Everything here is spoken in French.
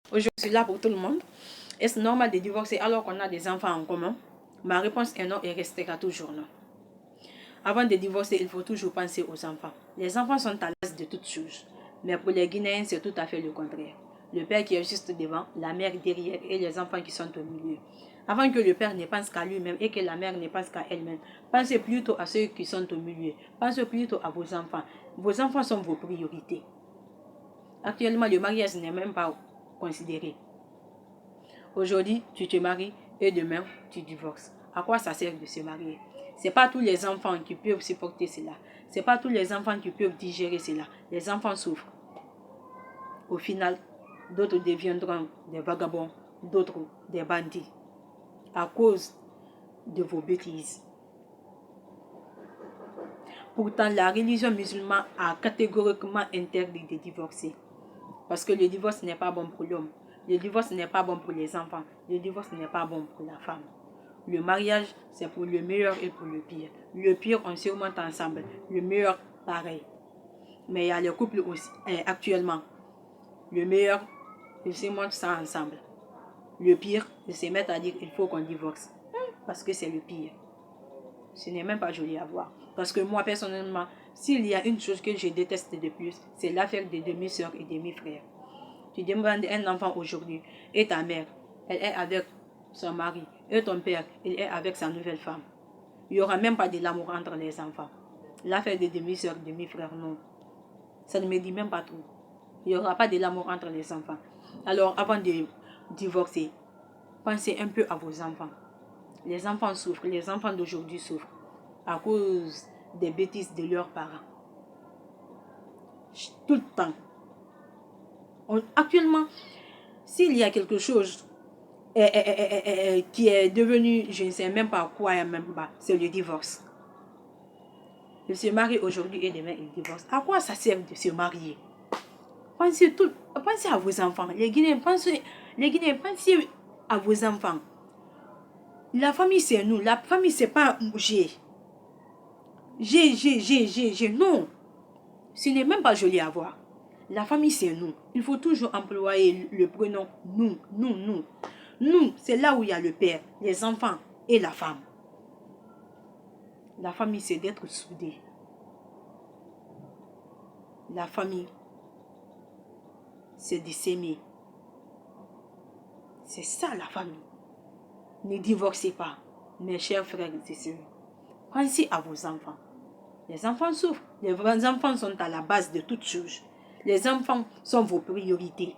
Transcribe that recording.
Aujourd'hui, je suis là pour tout le monde. Est-ce normal de divorcer alors qu'on a des enfants en commun? Ma réponse est non et restera toujours non. Avant de divorcer, il faut toujours penser aux enfants. Les enfants sont à l'as de toutes choses. Mais pour les Guinéens, c'est tout à fait le contraire. Le père qui est juste devant, la mère derrière et les enfants qui sont au milieu. Avant que le père ne pense qu'à lui-même et que la mère ne pense qu'à elle-même, pensez plutôt à ceux qui sont au milieu. Pensez plutôt à vos enfants. Vos enfants sont vos priorités. Actuellement, le mariage n'est même pas considéré. Aujourd'hui, tu te maries et demain, tu divorces. À quoi ça sert de se marier? Ce n'est pas tous les enfants qui peuvent supporter cela. Ce n'est pas tous les enfants qui peuvent digérer cela. Les enfants souffrent. Au final, d'autres deviendront des vagabonds, d'autres des bandits, à cause de vos bêtises. Pourtant, la religion musulmane a catégoriquement interdit de divorcer. Parce que le divorce n'est pas bon pour l'homme. Le divorce n'est pas bon pour les enfants. Le divorce n'est pas bon pour la femme. Le mariage, c'est pour le meilleur et pour le pire. Le pire, on surmonte ensemble. Le meilleur, pareil. Mais il y a les couples aussi, actuellement. Le meilleur, ils surmontent ça ensemble. Le pire, ils se mettent à dire qu'il faut qu'on divorce. Parce que c'est le pire. Ce n'est même pas joli à voir. Parce que moi, personnellement, s'il y a une chose que je déteste de plus, c'est l'affaire des demi-sœurs et demi-frères. Tu demandes un enfant aujourd'hui et ta mère, elle est avec son mari et ton père, il est avec sa nouvelle femme. Il n'y aura même pas de l'amour entre les enfants. L'affaire des demi-sœurs, demi-frères, non. Ça ne me dit même pas trop. Il n'y aura pas de l'amour entre les enfants. Alors, avant de divorcer, pensez un peu à vos enfants. Les enfants souffrent, les enfants d'aujourd'hui souffrent à cause des bêtises de leurs parents. Tout le temps. Actuellement, s'il y a quelque chose qui est devenu, je ne sais même pas quoi, même pas, c'est le divorce. Ils se marient aujourd'hui et demain ils divorcent. À quoi ça sert de se marier? Pensez à vos enfants. Les Guinéens, pensez à vos enfants. La famille, c'est nous. La famille, c'est pas j'ai. Non. Ce n'est même pas joli à voir. La famille, c'est nous. Il faut toujours employer le prénom nous, nous, nous. Nous, c'est là où il y a le père, les enfants et la femme. La famille, c'est d'être soudé. La famille, c'est de s'aimer. C'est ça la famille. Ne divorcez pas, mes chers frères et sœurs. Pensez à vos enfants. Les enfants souffrent. Les enfants sont à la base de toutes choses. Les enfants sont vos priorités.